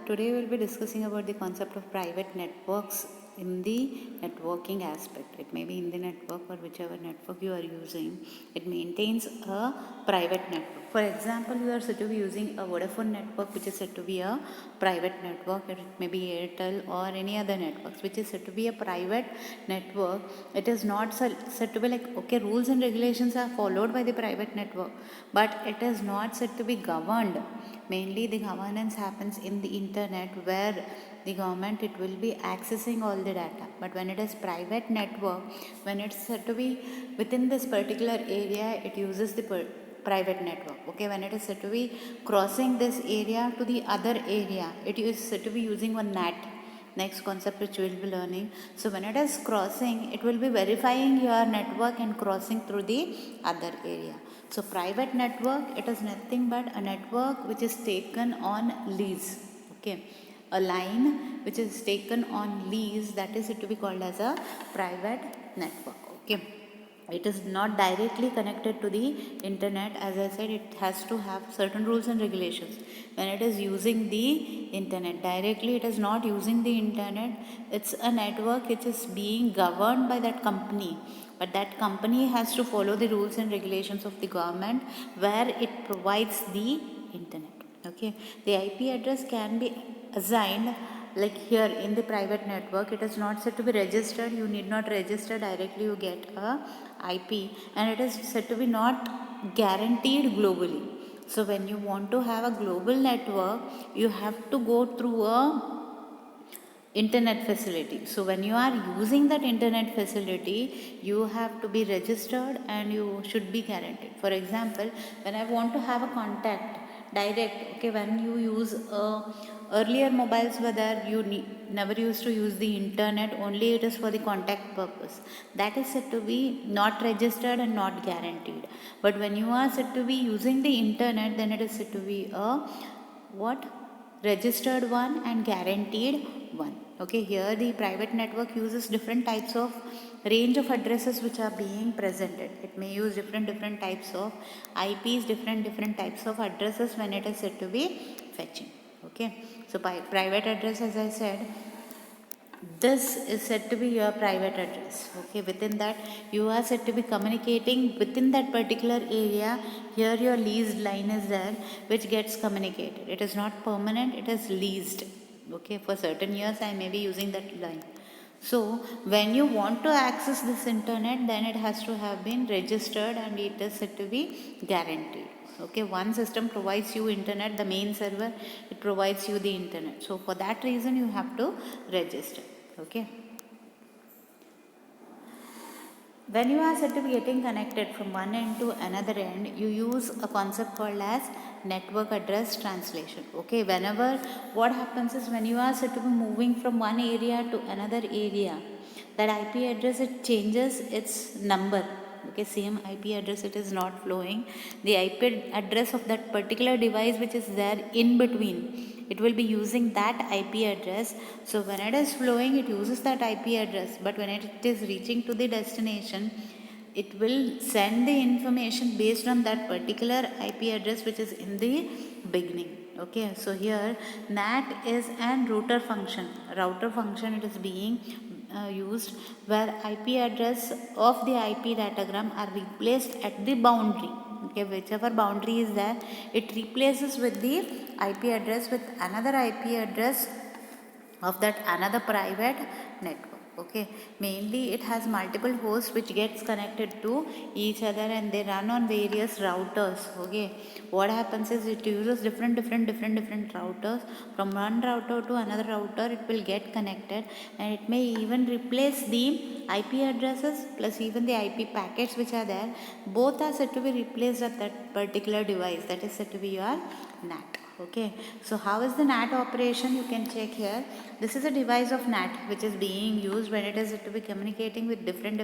today we'll be discussing about the concept of private networks in the networking aspect. It may be in the network or whichever network you are using, it maintains a private network. For example, you are said to be using a Vodafone network, which is said to be a private network. It may be Airtel or any other networks, which is said to be a private network. It is not said to be like, okay, rules and regulations are followed by the private network, but it is not said to be governed. Mainly the governance happens in the internet, where the government, it will be accessing all the data. But when it is private network, when it's said to be within this particular area, it uses the private network. Okay, when it is said to be crossing this area to the other area, it is said to be using one NAT. Next concept which we will be learning. So when it is crossing, it will be verifying your network and crossing through the other area. So private network, it is nothing but a network which is taken on lease. Okay, a line which is taken on lease, that is it to be called as a private network. Okay, it is not directly connected to the internet. As I said, it has to have certain rules and regulations. When it is using the internet directly, it is not using the internet. It's a network which is being governed by that company, but that company has to follow the rules and regulations of the government, where it provides the internet. Okay, the IP address can be assigned, like here in the private network, it is not said to be registered. You need not register directly, you get a IP, and it is said to be not guaranteed globally. So when you want to have a global network, you have to go through a internet facility. So when you are using that internet facility, you have to be registered and you should be guaranteed. For example, when I want to have a contact direct, okay, when you use earlier mobiles were there, you never used to use the internet, only it is for the contact purpose. That is said to be not registered and not guaranteed. But when you are said to be using the internet, then it is said to be a what? Registered one and guaranteed one. Okay, here the private network uses different types of range of addresses which are being presented. It may use different types of IPs, different types of addresses when it is said to be fetching. Okay, so by private address, as I said, this is said to be your private address. Okay, within that you are said to be communicating within that particular area. Here your leased line is there, which gets communicated. It is not permanent, it is leased. Okay, for certain years I may be using that line. So when you want to access this internet, then it has to have been registered and it is said to be guaranteed. Okay, one system provides you internet, the main server, it provides you the internet. So for that reason you have to register. Okay, when you are said to be getting connected from one end to another end, you use a concept called as network address translation. Okay, whenever what happens is, when you are said to be moving from one area to another area, that IP address, it changes its number. Okay, same IP address, it is not flowing. The IP address of that particular device which is there in between, it will be using that IP address. So when it is flowing, it uses that IP address, but when it is reaching to the destination, it will send the information based on that particular IP address which is in the beginning. Okay, so here NAT is an router function. Router function, it is being used where IP address of the IP datagram are replaced at the boundary. Okay, whichever boundary is there, it replaces with the IP address with another IP address of that another private network. Okay, mainly it has multiple hosts which gets connected to each other and they run on various routers. Okay, what happens is, it uses different routers. From one router to another router, it will get connected, and it may even replace the IP addresses plus even the IP packets which are there. Both are said to be replaced at that particular device, that is said to be your NAT. Okay, so how is the NAT operation? You can check here. This is a device of NAT which is being used when it is to be communicating with different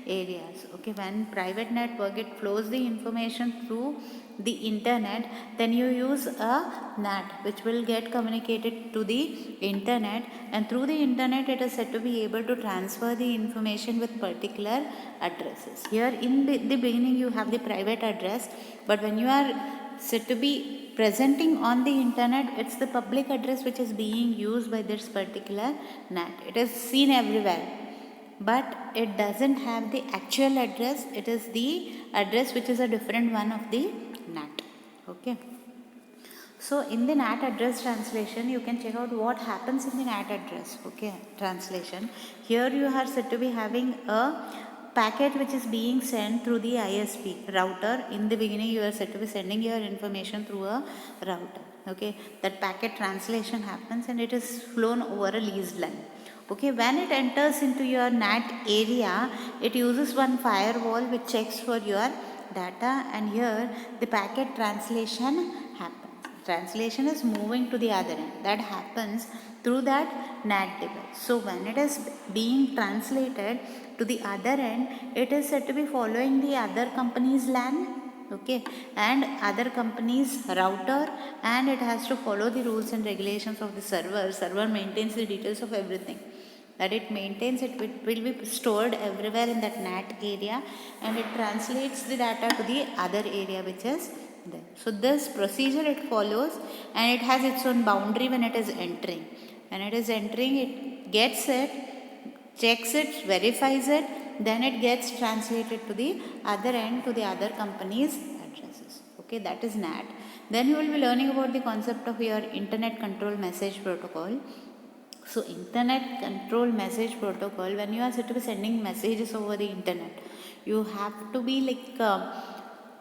areas. Okay, when private network, it flows the information through the internet, then you use a NAT which will get communicated to the internet, and through the internet it is said to be able to transfer the information with particular addresses. Here in the beginning you have the private address, but when you are said to be presenting on the internet, it's the public address which is being used by this particular NAT. It is seen everywhere, but it doesn't have the actual address. It is the address which is a different one of the NAT. Okay. So in the NAT address translation, you can check out what happens in the NAT address. Okay, translation. Here you are said to be having a packet which is being sent through the ISP router. In the beginning, you are said to be sending your information through a router. Okay, that packet translation happens and it is flown over a leased line. Okay, when it enters into your NAT area, it uses one firewall which checks for your data, and here the packet translation happens. Translation is moving to the other end. That happens through that NAT device. So when it is being translated to the other end, it is said to be following the other company's LAN, okay, and other company's router, and it has to follow the rules and regulations of the server. Server maintains the details of everything that it maintains. It will be stored everywhere in that NAT area, and it translates the data to the other area which is there. So this procedure it follows, and it has its own boundary when it is entering. When it is entering, it gets it, checks it, verifies it, then it gets translated to the other end, to the other company's addresses. Okay, that is NAT. Then you will be learning about the concept of your Internet Control Message Protocol. So Internet Control Message Protocol, when you are said to be sending messages over the internet, you have to be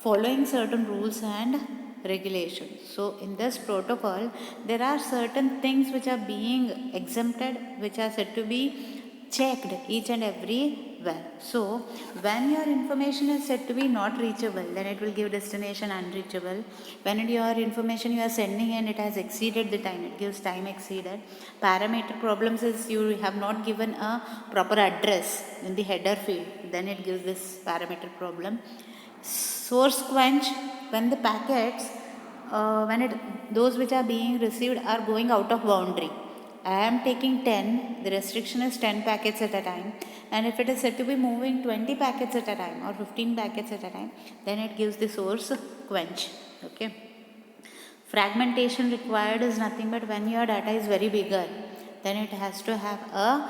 following certain rules and regulations. So in this protocol, there are certain things which are being exempted, which are said to be checked each and everywhere. So when your information is said to be not reachable, then it will give destination unreachable. When your information you are sending and it has exceeded the time, it gives time exceeded. Parameter problems is you have not given a proper address in the header field, then it gives this parameter problem. Source quench, when the packets those which are being received are going out of boundary. I am taking 10, the restriction is 10 packets at a time, and if it is said to be moving 20 packets at a time or 15 packets at a time, then it gives the source quench. Okay. Fragmentation required is nothing but when your data is very bigger, then it has to have a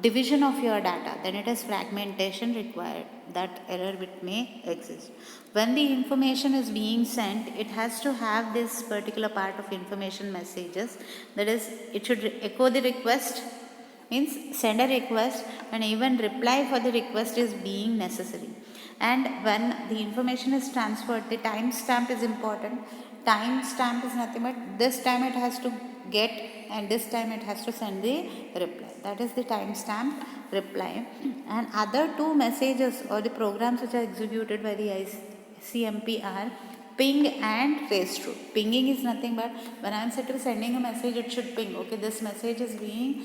division of your data, then it is fragmentation required. That error which may exist. When the information is being sent, it has to have this particular part of information messages, that is, it should echo the request, means send a request, and even reply for the request is being necessary. And when the information is transferred, the timestamp is important. Timestamp is nothing but this time it has to get, and this time it has to send the reply. That is the timestamp reply. And other two messages or the programs which are executed by the ICMP are ping and trace through. Pinging is nothing but when I am said to be sending a message, it should ping. Okay, this message is being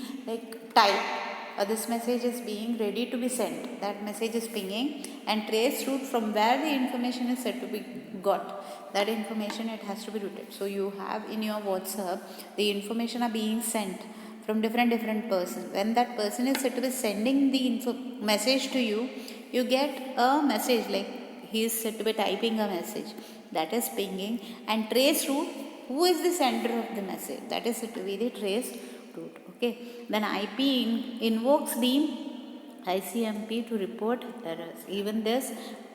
typed, or this message is being ready to be sent. That message is pinging, and trace route from where the information is said to be got. That information it has to be routed. So you have in your WhatsApp, the information are being sent from different person. When that person is said to be sending the message to you, you get a message he is said to be typing a message. That is pinging. And trace route, who is the sender of the message? That is said to be the trace route. Okay. Then IP invokes the ICMP to report errors. Even this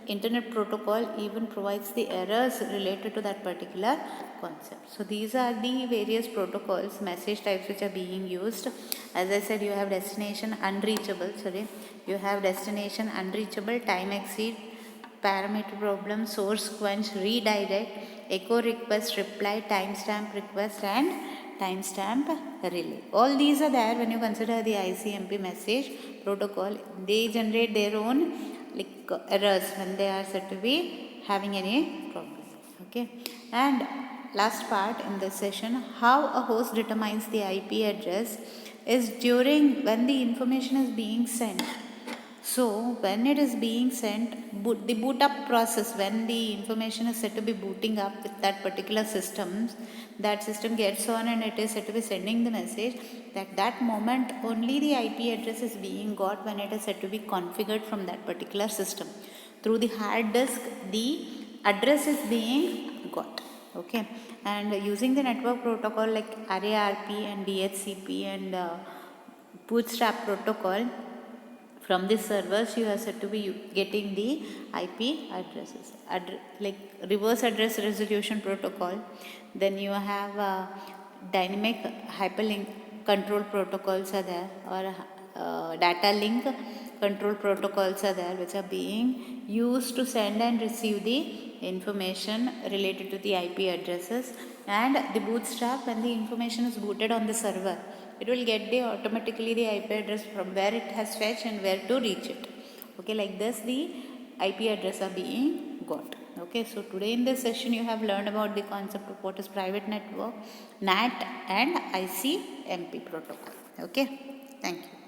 internet protocol even provides the errors related to that particular concept. So these are the various protocols, message types which are being used. As I said, you have destination unreachable, you have destination unreachable, time exceed, parameter problem, source quench, redirect, echo request, reply, timestamp request, and timestamp relay. All these are there when you consider the ICMP message protocol. They generate their own errors when they are said to be having any problem. Okay. And last part in this session, how a host determines the IP address is during when the information is being sent. So when it is being sent, the boot up process, when the information is said to be booting up with that particular system, that system gets on and it is said to be sending the message. That moment only the IP address is being got when it is said to be configured from that particular system. Through the hard disk, the address is being got. Okay, and using the network protocol like ARP and DHCP and Bootstrap protocol, from the servers you are said to be getting the IP addresses, like reverse address resolution protocol. Then you have dynamic hyperlink control protocols are there, or data link control protocols are there, which are being used to send and receive the information related to the IP addresses. And the Bootstrap, when the information is booted on the server, it will get the automatically the IP address from where it has fetched and where to reach it. Okay, like this the IP address are being got. Okay, so today in this session you have learned about the concept of what is private network, NAT and ICMP protocol. Okay, thank you.